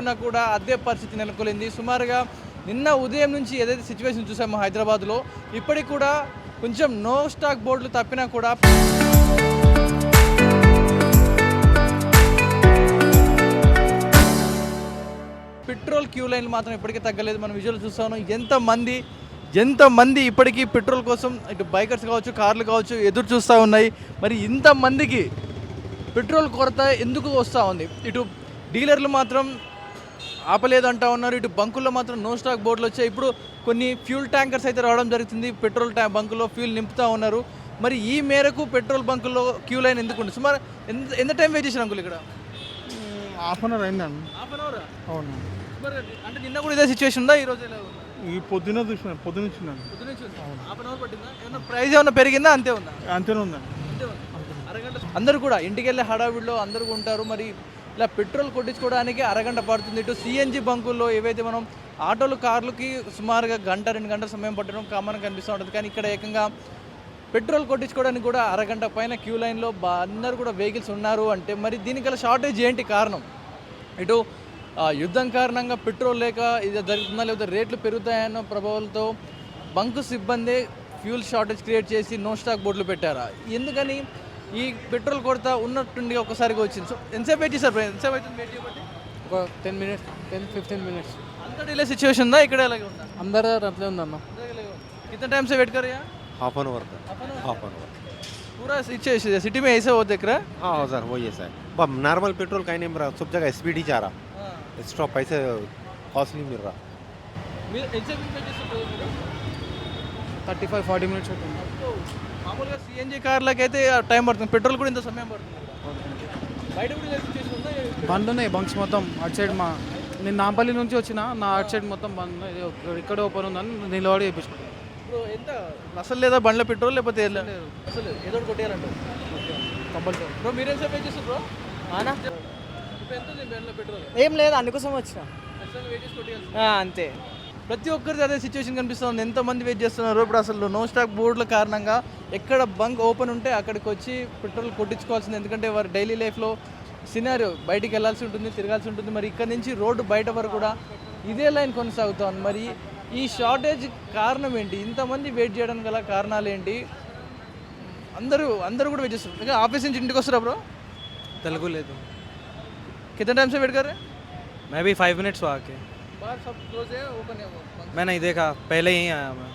చూసినా కూడా అదే పరిస్థితి నెలకొలింది. సుమారుగా నిన్న ఉదయం నుంచి ఏదైతే సిచ్యువేషన్ చూసామో హైదరాబాద్లో, ఇప్పటికి కూడా కొంచెం నో స్టాక్ బోర్డులు తప్పినా కూడా పెట్రోల్ క్యూ లైన్లు మాత్రం ఇప్పటికీ తగ్గలేదు. మనం విజువల్ చూస్తాను, ఎంతమంది ఇప్పటికీ పెట్రోల్ కోసం ఇటు బైకర్స్ కావచ్చు, కార్లు కావచ్చు ఎదురు చూస్తూ ఉన్నాయి. మరి ఇంతమందికి పెట్రోల్ కొరత ఎందుకు వస్తూ ఉంది? ఇటు డీలర్లు మాత్రం ఆపలేదు అంటూ ఉన్నారు, ఇటు బంకుల్లో మాత్రం నో స్టాక్ బోర్డులు వచ్చాయి. ఇప్పుడు కొన్ని ఫ్యూల్ ట్యాంకర్స్ అయితే రావడం జరుగుతుంది, పెట్రోల్ బంకుల్లో ఫ్యూల్ నింపుతూ ఉన్నారు. మరి ఈ మేరకు పెట్రోల్ బంకుల్లో క్యూ లైన్ ఎందుకు ఉంది? సుమారు ఎంత టైం వెయిట్ చేశారు అంకుల్ ఇక్కడ? హాఫ్ అన్ అవర్ అయిందండి. Half an hour. అవును. మరి అంటే నిన్న కూడా ఇదే సిచ్యువేషన్ ఉందా? ఈరోజు ఎలా ఉందా? ఈ పొద్దున్న చూసినాను, పొద్దున్న వచ్చిందండి. హాఫ్ అన్ అవర్ పట్టిందా? ఏమన్నా ప్రైస్ ఏమన్నా పెరిగిందా? అంతే ఉందా? అంతేనే ఉందండి. అరగంట. అందరూ కూడా ఇంటికి వెళ్ళే హడావిడిలో అందరూ ఉంటారు. మరి ఇలా పెట్రోల్ కొట్టించుకోవడానికి అరగంట పడుతుంది. ఇటు సిఎన్జి బంకుల్లో ఏవైతే మనం ఆటోలు, కార్లకి సుమారుగా గంట 2 గంటల సమయం పట్టడం కామన్గా కనిపిస్తూ ఉంటుంది. కానీ ఇక్కడ ఏకంగా పెట్రోల్ కొట్టించుకోవడానికి కూడా అరగంట పైన క్యూ లైన్లో అందరూ కూడా వెహికల్స్ ఉన్నారు అంటే మరి దీనికల్లా షార్టేజ్ ఏంటి కారణం? ఇటు యుద్ధం కారణంగా పెట్రోల్ లేక ఇది జరుగుతుందా, లేకపోతే రేట్లు పెరుగుతాయన్న ప్రభావాలతో బంకు సిబ్బంది ఫ్యూల్ షార్టేజ్ క్రియేట్ చేసి నో స్టాక్ బోర్డులు పెట్టారా? ఎందుకని ఈ పెట్రోల్ కొరత ఉన్నట్టుండి ఒకసారిగా వచ్చింది? సో ఎంతసేపు వెయిట్ చేశారు? ఎంతసేపు అవుతుంది వెయిట్ చేయబట్టి? ఒక 10-15 మినిట్స్. అంత డిలే సిచ్యువేషన్ ఉందా? ఇక్కడ ఎలాగే ఉందా? అందరూ అట్లే ఉందన్న. कितना टाइम से वेट कर रहे हैं? हाफ एन आवर का. हाफ एन आवर पूरा सिटी में ऐसा हो देख रहा है? हाँ सर वही है सर. अब नॉर्मल पेट्रोल कहीं नहीं मिल रहा, सब जगह स्पीड ही जा रहा. स्टॉप ऐसे कॉस्टली मिल रहा. 35-40 మినిట్స్ అవుతుంది. మామూలుగా సిఎన్జి కార్లకి అయితే టైం పడుతుంది, పెట్రోల్ కూడా ఇంత సమయం పడుతుంది. బయట కూడా ఇదే సిచ్యువేషన్ ఉందా? బండ్లు ఉన్నాయి, బంక్స్ మొత్తం అటు సైడ్. నేను నాంపల్లి నుంచి వచ్చిన, నా అటు సైడ్ మొత్తం బంద్ ఉన్నాయి. ఇక్కడ ఓపెన్ ఉందని నిలబడి చేయించుకుంటాను. ఇప్పుడు ఎంత అసలు లేదా బండ్ల పెట్రోల్? లేకపోతే అసలు ఏదో ఒకటి కొట్టేయాలంటారు కంపల్సరీ. బ్రో మీరేం సేపు వెయిట్ చేస్తారు బ్రో? ఇప్పుడు ఎంత ఉంది బండ్ల పెట్రోల్? ఏం లేదు, అందుకోసం వచ్చిన. వెయిట్ చేసి కొట్టేయాలి అంతే. ప్రతి ఒక్కరిది అదే సిచ్యువేషన్ కనిపిస్తుంది. ఎంతమంది వెయిట్ చేస్తున్నారు. ఇప్పుడు అసలు నో స్టాక్ బోర్డుల కారణంగా ఎక్కడ బంక్ ఓపెన్ ఉంటే అక్కడికి వచ్చి పెట్రోల్ కొట్టించుకోవాల్సింది. ఎందుకంటే వారి డైలీ లైఫ్లో సినారియో బయటికి వెళ్ళాల్సి ఉంటుంది, తిరగాల్సి ఉంటుంది. మరి ఇక్కడ నుంచి రోడ్డు బయట వరకు కూడా ఇదే లైన్ కొనసాగుతోంది. మరి ఈ షార్టేజ్ కారణం ఏంటి? ఇంతమంది వెయిట్ చేయడానికి గల కారణాలు ఏంటి? అందరూ కూడా వెయిట్ చేస్తారు. ఇంకా ఆఫీస్ నుంచి ఇంటికి వస్తారా బ్రో? తెలుగు లేదు. कितना टाइम से वेट कर रहे हैं? मैं भी 5 मिनट्स हुआ के. बाहर सब क्लोज है, ओपन है वो? मैं नहीं देखा, पहले ही आया मैं.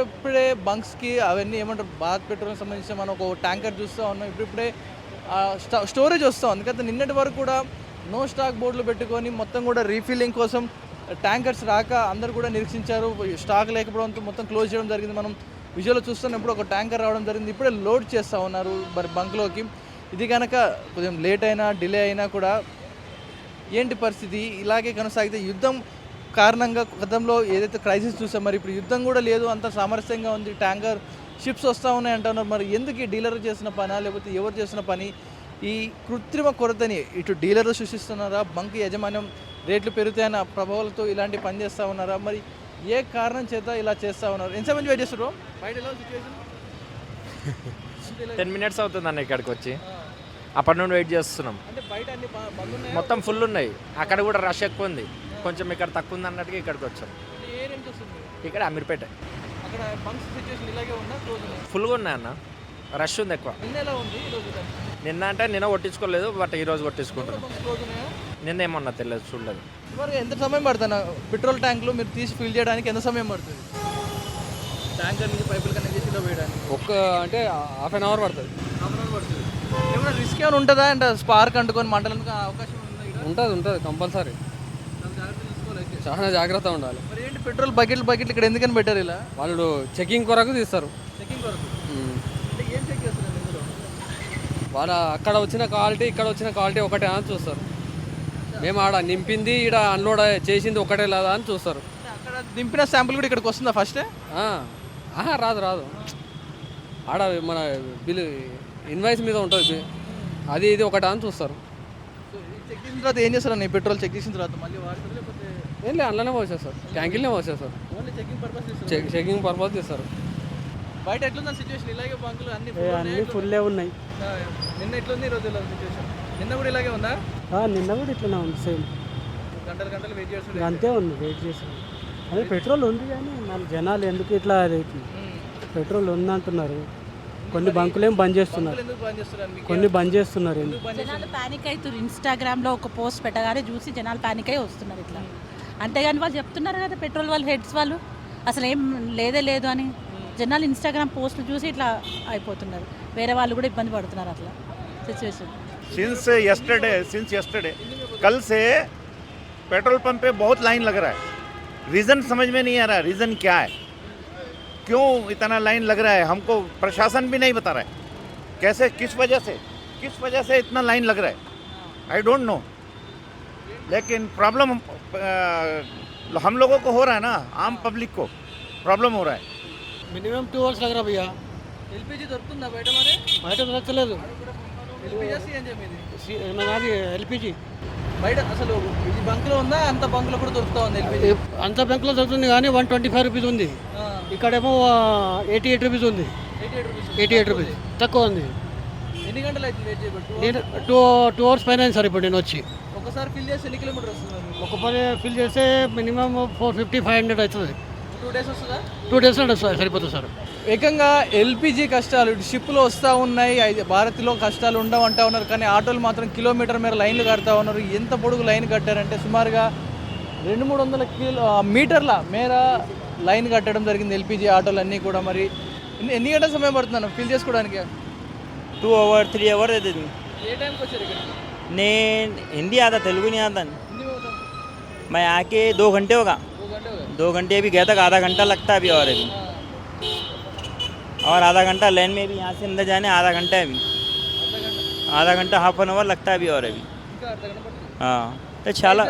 ఇప్పుడే బంక్స్కి అవన్నీ ఏమంటారు, భారత్ పెట్రోల్కి సంబంధించి మనం ఒక ట్యాంకర్ చూస్తూ ఉన్నాం. ఇప్పుడే స్టోరేజ్ వస్తూ ఉంది. కదా నిన్నటి వరకు కూడా నో స్టాక్ బోర్డులు పెట్టుకొని మొత్తం కూడా రీఫిల్లింగ్ కోసం ట్యాంకర్స్ రాక అందరూ కూడా నిరీక్షించారు. స్టాక్ లేకపోవడంతో మొత్తం క్లోజ్ చేయడం జరిగింది. మనం విజువల్లో చూస్తున్నప్పుడు ఒక ట్యాంకర్ రావడం జరిగింది. ఇప్పుడే లోడ్ చేస్తూ ఉన్నారు మరి బంక్లోకి. ఇది కనుక కొంచెం లేట్ అయినా డిలే అయినా కూడా ఏంటి పరిస్థితి? ఇలాగే కొనసాగితే యుద్ధం కారణంగా గతంలో ఏదైతే క్రైసిస్ చూసాం, మరి ఇప్పుడు యుద్ధం కూడా లేదు, అంత సామరస్యంగా ఉంది, ట్యాంకర్ షిప్స్ వస్తూ ఉన్నాయి అంటున్నారు. మరి ఎందుకు ఈ డీలర్ చేసిన పనా, లేకపోతే ఎవరు చేసిన పని? ఈ కృత్రిమ కొరతని ఇటు డీలర్లు సృష్టిస్తున్నారా, బంక్ యాజమాన్యం రేట్లు పెరుగుతాయన్న ప్రభావాలతో ఇలాంటి పని చేస్తూ ఉన్నారా? మరి ఏ కారణం చేత ఇలా చేస్తూ ఉన్నారు? ఎంతసేపు మంది వెయిట్ చేస్తారు బయట? ఎలా సిచ్యువేషన్? 10 మినిట్స్ అవుతుంది అన్న ఇక్కడికి వచ్చి. అప్పటి నుండి వెయిట్ చేస్తున్నాం. అంటే బయట అన్ని బంద్ ఉన్నాయి, మొత్తం ఫుల్ ఉన్నాయి. అక్కడ కూడా రష్ ఎక్కువ ఉంది, కొంచెం ఇక్కడ తక్కువ ఉంది అన్నట్టుగా ఇక్కడికి వచ్చాం. ఏ రేంజ్ వస్తుంది ఇక్కడ అమీర్పేట. అక్కడ బంక్స్ సిచ్యువేషన్ ఇలాగే ఉందా, క్లోజ్ ఉందా? ఫుల్గా ఉన్నాయి అన్న, రష్ ఉంది ఎక్కువ. నిన్న ఎలా ఉంది? ఈరోజు నిన్న అంటే నిన్న కొట్టించుకోలేదు, బట్ ఈరోజు కొట్టించుకుంటున్నాం. బంక్స్ క్లోజ్ ఉన్నాయా? నిన్న ఏమన్నా తెలియదు, చూడలేదు. మరి ఎంత సమయం పడుతుంది పెట్రోల్ ట్యాంకులు మీరు తీసి ఫిల్ చేయడానికి? ఎంత సమయం పడుతుంది ట్యాంకర్ నుంచి పైపులు కనెక్ట్ చేసి వేయడానికి? అంటే హాఫ్ అన్ అవర్ పడుతుంది. హాఫ్ అన్ అవర్ పడుతుంది. ఏమైనా రిస్క్ ఏమైనా ఉంటుందా? అంటే స్పార్క్ అంటుకొని మంటలకు అవకాశం ఉందా? ఉంటుంది కంపల్సరీ. జాగ్రత్త తీసుకోవాలి అయితే. చాలా జాగ్రత్త ఉండాలి. మరి ఏంటి పెట్రోల్ బకెట్లు ఇక్కడ ఎందుకని పెట్టారు ఇలా? వాళ్ళు చెకింగ్ కొరకు తీస్తారు. చెకింగ్ కొరకు అంటే ఏం చెక్ చేస్తారు ఇందులో? వాళ్ళ అక్కడ వచ్చిన క్వాలిటీ, ఇక్కడ వచ్చిన క్వాలిటీ ఒకటే అని చూస్తారు. మేము ఆడ నింపింది, ఇక్కడ అన్లోడ్ చేసింది ఒకటే లేదా అని చూస్తారు. అక్కడ దింపిన శాంపుల్ కూడా ఇక్కడికి వస్తుందా ఫస్ట్? రాదు. ఆడ మన బిల్ ఇన్వాయిస్ మీద ఉంటుంది, అది ఇది ఒకటా అని చూస్తారు. చెక్ చేసిన తర్వాత ఏం చేస్తారు అన్న? పెట్రోల్ చెక్ చేసిన తర్వాత మళ్ళీ వాడతారు లేకపోతే ఏం లేదు, అందులోనే పోసేస్తారు, ట్యాంకిల్నే పోసేస్తారు. Only checking purpose? Checking purpose చేస్తారు. బయట ఎట్లుందా సిచ్యువేషన్? ఇలాగే బంకులు అన్ని ఫుల్లే ఉన్నాయి. నిన్న ఎట్లుంది, ఈరోజు ఎలా సిచ్యువేషన్? నిన్న కూడా ఇలాగే ఉందా? నిన్న కూడా ఇట్లనే ఉంది సేమ్, గంటలు గంటలు వెయిట్ చేస్తుండే. అంతే ఉంది వెయిట్ చేసాను. అదే పెట్రోల్ ఉంది కానీ మన జనాలు ఎందుకు ఇట్లా అవుతుంది? పెట్రోల్ ఉందంటున్నారు, కొన్ని బంకులేం బంద్ చేస్తున్నారు, ఎందుకు బంద్ చేస్తున్నారు? మీకు కొన్ని బంద్ చేస్తున్నారు. ఎందుకు జనాలు ప్యానిక్ అవుతారు. ఇన్స్టాగ్రామ్లో ఒక పోస్ట్ పెట్టగానే చూసి జనాలు ప్యానిక్ అయి వస్తున్నారు ఇట్లా. అంతేగాని వాళ్ళు చెప్తున్నారు కదా పెట్రోల్ వాళ్ళు హెడ్స్ వాళ్ళు అసలు ఏం లేదే లేదు అని. జనాలు ఇన్స్టాగ్రామ్ పోస్టులు చూసి ఇట్లా అయిపోతున్నారు. వేరే వాళ్ళు కూడా ఇబ్బంది పడుతున్నారు అట్లా సిచ్యువేషన్. सिंस यस्टरडे कल से पेट्रोल पंप पे बहुत लाइन लग रहा है. रीज़न समझ में नहीं आ रहा है, रीज़न क्या है, क्यों इतना लाइन लग रहा है, हमको प्रशासन भी नहीं बता रहा है. कैसे, किस वजह से इतना लाइन लग रहा है, आई डोंट नो. लेकिन प्रॉब्लम हम लोगों को हो रहा है ना, आम पब्लिक को प्रॉब्लम हो रहा है. మినిమం 2 hours లగరా భయ్యా. ఎల్పిజి దొరుకుతుందా బయట? మరి బయట దొరకలేదు. ఎల్పిజి సిఎన్జి మీది నాది ఎల్పిజి బయట అసలు ఇది బంకులో ఉందా? అంత బంకులో కూడా దొరుకుతా ఉంది ఎల్పిజి? అంత బ్యాంకులో దొరుకుతుంది కానీ 125 రూపీస్ ఉంది. ఇక్కడేమో 88 రూపీస్ ఉంది. 88 రూపీస్ తక్కువ ఉంది. ఎన్ని గంటలు అవుతుంది వెయిట్ చేయబట్టి? నేను 2 hours పైన అయింది సార్ ఇప్పుడు నేను వచ్చి. ఒకసారి ఫిల్ చేసి ఎన్ని కిలోమీటర్ వస్తుంది? ఒక పని ఫిల్ చేస్తే మినిమం 450-500 అవుతుంది. 2 days వస్తుందా? 2 days వస్తుంది, సరిపోతుంది సార్. ఏకంగా ఎల్పిజి కష్టాలు ఇటు షిప్లో వస్తూ ఉన్నాయి. భారత్లో కష్టాలు ఉండవు అంటా ఉన్నారు, కానీ ఆటోలు మాత్రం కిలోమీటర్ మేర లైన్లు కడతా ఉన్నారు. ఎంత పొడుగు లైన్ కట్టారంటే సుమారుగా 200-300 మీటర్ల మేర లైన్ కట్టడం జరిగింది ఎల్పిజి ఆటోలన్నీ కూడా. మరి ఎన్ని గంటల సమయం పడుతున్నాను ఫిల్ చేసుకోవడానికి? 2 hours 3 hours అవుతుంది. ఏ టైంకి వచ్చారు ఇక్కడ? నేను हिंदी आता, तेलुगु नहीं आता. హిందీ పోతాం. मैं आके 2 घंटे होगा. 2 घंटे हो गए. 2 घंटे अभी गया तक आधा घंटा लगता है अभी, और आधा घंटा लाइन में भी यहाँ से अंदर जाने आधा घंटा है अभी. आधा घंटा हाफ एन आवर लगता है अभी और अभी. ఇంకా అర్ధ గంట పడుతుంది. हाँ तो చాలా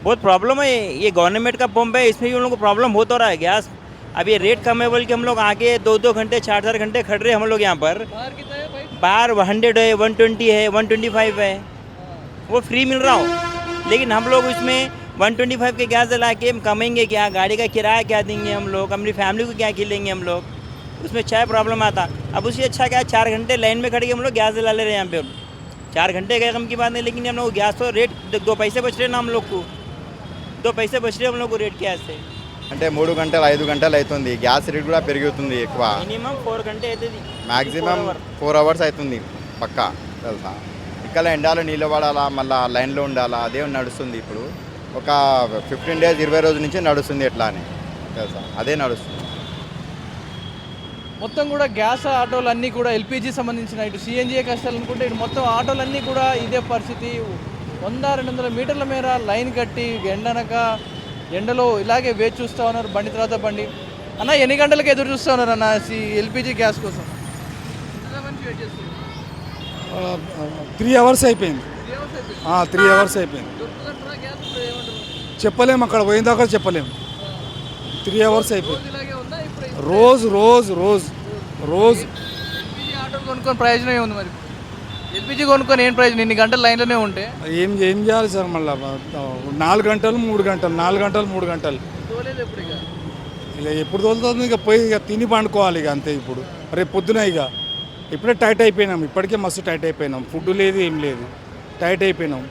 बहुत प्रॉब्लम है. ये गवर्नमेंट का पंप है, इसमें भी उन लोगों को प्रॉब्लम हो तो रहा है गैस. अब ये रेट कम है बोल के हम लोग आके 2-2 घंटे 4-4 घंटे खड़ रहे हम लोग यहाँ पर. बाहर कितना है भाई? बाहर 100 है, 120 है, 125 है, वो फ्री मिल रहा हो. लेकिन हम लोग इसमें 125 के गैस जला के हम कमाएंगे क्या? गाड़ी का किराया क्या देंगे हम लोग? अपनी फैमिली को क्या खिलेंगे हम लोग? उसमें चाय प्रॉब्लम आता. अब उससे अच्छा क्या 4 घंटे लाइन में खड़े के हम लोग गैस जला ले रहे हैं यहाँ पे. 4 घंटे का कम की बात नहीं, लेकिन हम लोग गैस तो रेट 2 पैसे बच रहे हैं ना हम लोग को. 2 पैसे बच रहे हैं हम लोग को रेट क्या से. అంటే 3 గంటలు 5 గంటలు అవుతుంది. గ్యాస్ రేట్ కూడా పెరుగుతుంది ఎక్కువ. మినిమం 4 घंटे అవుతుంది. మ్యాక్సిమం 4 hours అవుతుంది పక్కా తెలుసా. ఇక్కడ ఎండాలో నిలబడాలా, మళ్ళీ లైన్లో ఉండాలా, అదే నడుస్తుంది. ఇప్పుడు ఒక 15 days 20 రోజుల నుంచి నడుస్తుంది ఎట్లా అని తెలుసా, అదే నడుస్తుంది. మొత్తం కూడా గ్యాస్ ఆటోలు అన్నీ కూడా ఎల్పిజి సంబంధించిన ఇటు సిఎన్జి కష్టాలు అనుకుంటే ఇటు మొత్తం ఆటోలన్నీ కూడా ఇదే పరిస్థితి. 100-200 మీటర్ల మేర లైన్ కట్టి ఎండలో ఇలాగే వేచి చూస్తూ ఉన్నారు, బండి తర్వాత బండి. అన్న ఎన్ని గంటలకు ఎదురు చూస్తూ ఉన్నారు అన్న ఎల్పిజి గ్యాస్ కోసం? 3 hours అయిపోయింది. 3 hours అయిపోయింది. చెప్పలేము, అక్కడ పోయిన దాకా చెప్పలేము. 3 hours అయిపోయింది. రోజు ఎల్పిజి ఆటో కొనుక్కొని ప్రయోజనం ఏముంది మరి? ఎల్పిజి కొనుక్కొని ఏం ప్రయోజనం? ఇన్ని గంటలు లైన్లోనే ఉంటే ఏం చేయాలి సార్? మళ్ళీ 4 గంటలు 3 గంటలు 4 గంటలు 3 గంటలు తోలేదు ఎప్పుడు ఇక ఎప్పుడు తోలుతుంది? ఇక పోయి ఇక తిని పండుకోవాలి ఇక అంతే. ఇప్పుడు రేపు పొద్దున ఇక ఇప్పుడే టైట్ అయిపోయినాం, ఇప్పటికే మస్తు టైట్ అయిపోయినాం. ఫుడ్ లేదు, ఏం లేదు, టైట్ అయిపోయినాం.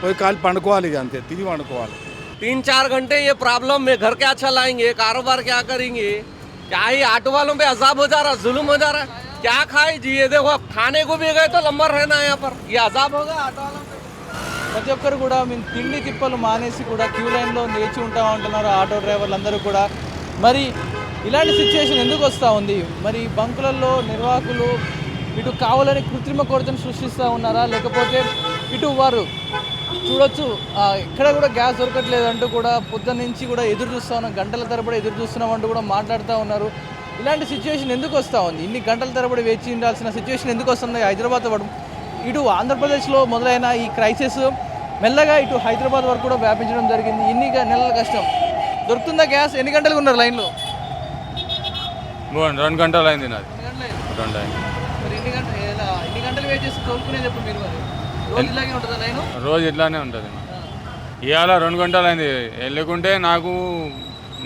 పోయి కాలి పండుకోవాలి ఇక అంతే, తిని పండుకోవాలి. 3-4 घंटे ये प्रॉब्लम में घर क्या चलाएंगे, कारोबार क्या करेंगे? क्या ही ऑटो वालों पे अजाब हो जा रहा, जुल्म हो जा रहा. क्या खाए जी? ये देखो खाने को भी गए तो लंबा रहना है यहाँ पर. ये अजाब होगा ऑटो वालों पे. ప్రతి ఒక్కరు కూడా మేము తిండి తిప్పలు మానేసి కూడా క్యూ లైన్లో నిలిచి ఉంటా ఉంటున్నారు ఆటో డ్రైవర్లు అందరూ కూడా. మరి ఇలాంటి సిచ్యువేషన్ ఎందుకు వస్తూ ఉంది? మరి బంకులలో నిర్వాహకులు ఇటు కావాలని కృత్రిమ కొరతను సృష్టిస్తూ ఉన్నారా, లేకపోతే ఇటు వారు చూడొచ్చు ఇక్కడ కూడా గ్యాస్ దొరకట్లేదు అంటూ కూడా పొద్దున్న నుంచి కూడా ఎదురు చూస్తూ ఉన్నాం, గంటల తరబడి ఎదురు చూస్తున్నాం అంటూ కూడా మాట్లాడుతూ ఉన్నారు. ఇలాంటి సిచ్యువేషన్ ఎందుకు వస్తూ ఉంది? ఇన్ని గంటల తరబడి వేచి ఉండాల్సిన సిచ్యువేషన్ ఎందుకు వస్తుంది? హైదరాబాద్ వరకు ఇటు ఆంధ్రప్రదేశ్లో మొదలైన ఈ క్రైసిస్ మెల్లగా ఇటు హైదరాబాద్ వరకు కూడా వ్యాపించడం జరిగింది. ఇన్ని నెలల కష్టం దొరుకుతుందా గ్యాస్? ఎన్ని గంటలకు ఉన్నారు లైన్లో? 2 గంటలు అయింది నాది. 2 అయింది. మరి ఎన్ని గంటలు వెయిట్ చేసి తోలుకునేది ఎప్పుడు మీరు? మరి రోజు ఇలాగే ఉంటుందా లైన్? రోజు ఇట్లానే ఉంటుంది. ఇవాళ 2 గంటలు అయింది, వెళ్ళకుంటే నాకు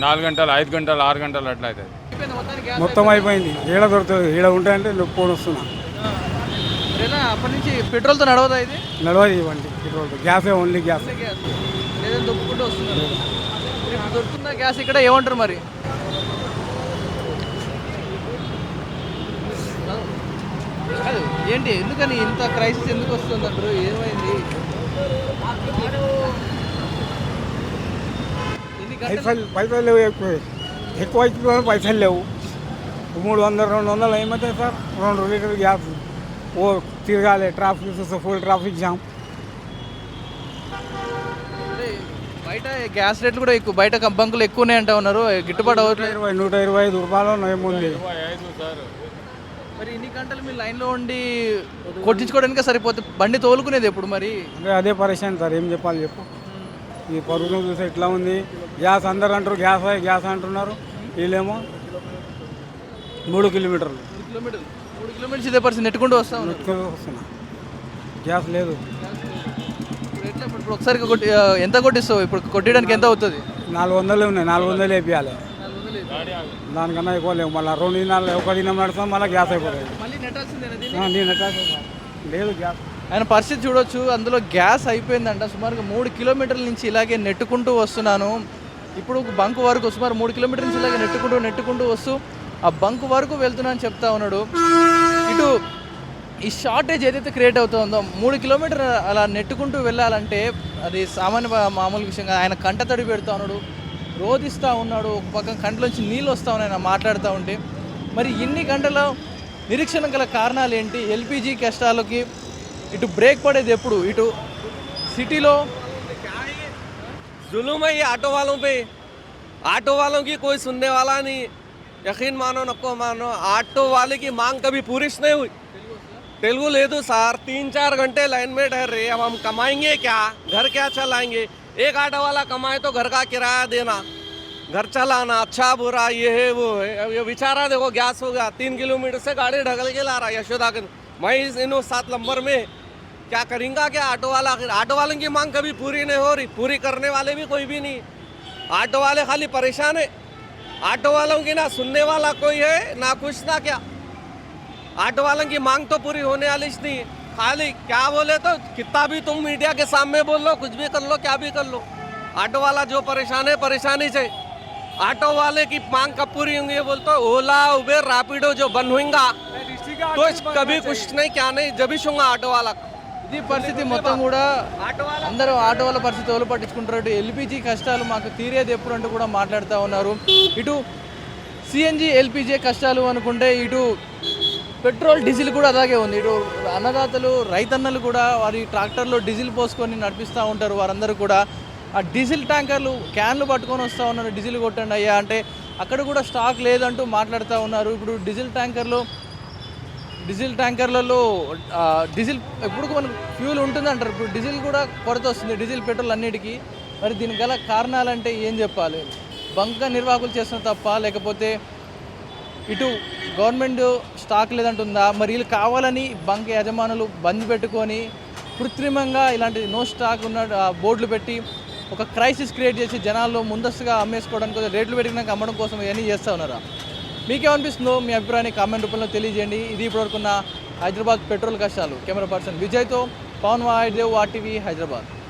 4 గంటలు 5 గంటలు 6 గంటలు అట్లా అవుతుంది. మొత్తం అయిపోయింది. ఏడ దొరుకుతుంది, ఏడ ఉంటాయంటే ఫోన్ వస్తున్నా. మరి ఎలా అప్పటి నుంచి పెట్రోల్తో నడవదా ఇది? నడవదు ఇవ్వండి పెట్రోల్, గ్యాసే ఓన్లీ గ్యాస్. గ్యాస్ లేదని దొప్పుకుంటూ వస్తున్నారు. మరి ఇప్పుడు దొరుకుతున్న గ్యాస్ ఇక్కడ ఏమంటారు మరి? కాదు ఏంటి, ఎందుకని ఇంత క్రైసిస్ ఎందుకు వస్తుంది అంటారు? ఏమైంది? ఎన్ని గంటలు పైసలు లేవు, ఎక్కువ అవుతుంది, పైసలు లేవు. 300-200 ఏమవుతాయి సార్? 2 లీటర్ గ్యాస్ ఓ తిరగాలి, ట్రాఫిక్ చూస్తే ఫుల్ ట్రాఫిక్ జామ్. అంటే బయట గ్యాస్ రేట్లు కూడా ఎక్కువ, బయట బంకులు ఎక్కువనే అంటా ఉన్నారు, గిట్టుబాటు అవ్వట్లేదు. 125 రూపాయలు ఏముంది. మరి ఇన్ని గంటలు మీరు లైన్లో ఉండి కొట్టించుకోవడానికి సరిపోతుంది, బండి తోలుకునేది ఎప్పుడు మరి? అదే పరిశాన్ సార్, ఏం చెప్పాలి చెప్పు. ఈ పరుగును చూస్తే ఇట్లా ఉంది. గ్యాస్ అందరు అంటారు గ్యాస్ అంటున్నారు, వీళ్ళేమో 3 కిలోమీటర్లు 3 కిలోమీటర్స్ ఇదే పరిస్థితి, నెట్టుకుంటూ వస్తా వస్తున్నా, గ్యాస్ లేదు. ఇప్పుడు ఎట్లా ఇప్పుడు ఒకసారి ఎంత కొట్టిస్తావు? ఇప్పుడు కొట్టడానికి ఎంత అవుతుంది? 400 ఉన్నాయి, 400 వేపియాలి. దానికన్నా ఎక్కువ లేవు. మళ్ళీ 2 దినాలు 1 దినం నడుస్తాం, మళ్ళీ గ్యాస్ అయిపోతుంది. మళ్ళీ నెట్టాల్సిందేనా? లేదు గ్యాస్. ఆయన పరిస్థితి చూడొచ్చు, అందులో గ్యాస్ అయిపోయిందంట. సుమారుగా 3 కిలోమీటర్ల నుంచి ఇలాగే నెట్టుకుంటూ వస్తున్నాను. ఇప్పుడు బంక్ వరకు సుమారు 3 కిలోమీటర్ల నుంచి ఇలాగే నెట్టుకుంటూ వస్తూ ఆ బంక్ వరకు వెళ్తున్నాను చెప్తా ఉన్నాడు. ఇటు ఈ షార్టేజ్ ఏదైతే క్రియేట్ అవుతుందో 3 కిలోమీటర్ అలా నెట్టుకుంటూ వెళ్ళాలంటే అది మామూలు విషయం కాదు. ఆయన కంట తడి పెడతా ఉన్నాడు, రోధిస్తూ ఉన్నాడు, ఒక పక్కన కంటలోంచి నీళ్ళు వస్తూ ఉన్నాయి ఆయన మాట్లాడుతూ ఉంటే. మరి ఇన్ని గంటల నిరీక్షణ గల కారణాలు ఏంటి? ఎల్పిజి కష్టాలకి ఇటు బ్రేక్ పడేది ఎప్పుడు? ఇటు సిటీలో जुलूम है ये ऑटो वालों पे। ऑटो वालों की कोई सुनने वाला नहीं, यकीन मानो नको मानो, ऑटो वाले की मांग कभी पूरी नहीं हुई। तेलुगु ले दो सर, 3-4 घंटे लाइन में ठहर रहे, अब हम कमाएंगे क्या, घर क्या चलाएंगे? एक ऑटो वाला कमाए तो घर का किराया देना, घर चलाना, अच्छा बुरा ये है वो है। अब ये बेचारा देखो गैस हो गया, 3 किलोमीटर से गाड़ी ढकल के ला रहा है यशोदा के। मैं इन 7 नंबर में क्या करेंगे क्या ऑटो वाला? ऑटो वालों की मांग कभी पूरी नहीं हो रही, पूरी करने वाले भी कोई भी नहीं। ऑटो वाले खाली परेशान है, ऑटो वालों की ना सुनने वाला कोई है ना कुछ ना क्या। ऑटो वालों की मांग तो पूरी होने वाली नहीं, खाली क्या बोले तो कितना भी तुम मीडिया के सामने बोल लो, कुछ भी कर लो, क्या भी कर लो, ऑटो वाला जो परेशान है परेशानी से। ऑटो वाले की मांग कब पूरी होंगी? बोलते ओला उबेर रैपिडो जो बंद होगा तो कभी कुछ नहीं क्या नहीं, जब भी सुनगा ऑटो वाला। ఇది పరిస్థితి మొత్తం కూడా అందరూ ఆటో వాళ్ళ పరిస్థితి ఎవరు పట్టించుకుంటారు. ఇటు ఎల్పిజి కష్టాలు మాకు తీరేది ఎప్పుడు అంటూ కూడా మాట్లాడుతూ ఉన్నారు. ఇటు సిఎన్జి ఎల్పిజి కష్టాలు అనుకుంటే ఇటు పెట్రోల్ డీజిల్ కూడా అలాగే ఉంది. ఇటు అన్నదాతలు రైతన్నలు కూడా వారి ట్రాక్టర్లో డీజిల్ పోసుకొని నడిపిస్తూ ఉంటారు. వారందరూ కూడా ఆ డీజిల్ ట్యాంకర్లు క్యాన్లు పట్టుకొని వస్తూ ఉన్నారు, డీజిల్ కొట్టండి అయ్యా అంటే అక్కడ కూడా స్టాక్ లేదంటూ మాట్లాడుతూ ఉన్నారు. ఇప్పుడు డీజిల్ ట్యాంకర్లలో డీజిల్ ఎప్పుడు మనకు ఫ్యూల్ ఉంటుంది అంటారు, ఇప్పుడు డీజిల్ కూడా కొరత వస్తుంది, డీజిల్ పెట్రోల్ అన్నిటికీ. మరి దీనికి గల కారణాలంటే ఏం చెప్పాలి? బంక్ నిర్వాహకులు చేస్తున్న తప్ప, లేకపోతే ఇటు గవర్నమెంట్ స్టాక్ లేదంటుందా? మరి వీళ్ళు కావాలని బంక్ యజమానులు బంద్ పెట్టుకొని కృత్రిమంగా ఇలాంటి నో స్టాక్ ఉన్న బోర్డులు పెట్టి ఒక క్రైసిస్ క్రియేట్ చేసి జనాల్లో ముందస్తుగా అమ్మేసుకోవడానికి రేట్లు పెట్టినాక అమ్మడం కోసం ఇవన్నీ చేస్తూ ఉన్నారా? మీకేమనిపిస్తుందో మీ అభిప్రాయాన్ని కామెంట్ రూపంలో తెలియజేయండి. ఇది ఇప్పటివరకున్న హైదరాబాద్ పెట్రోల్ కష్టాలు. కెమెరా పర్సన్ విజయ్తో పవన్ వాయిదేవ్, RTV హైదరాబాద్.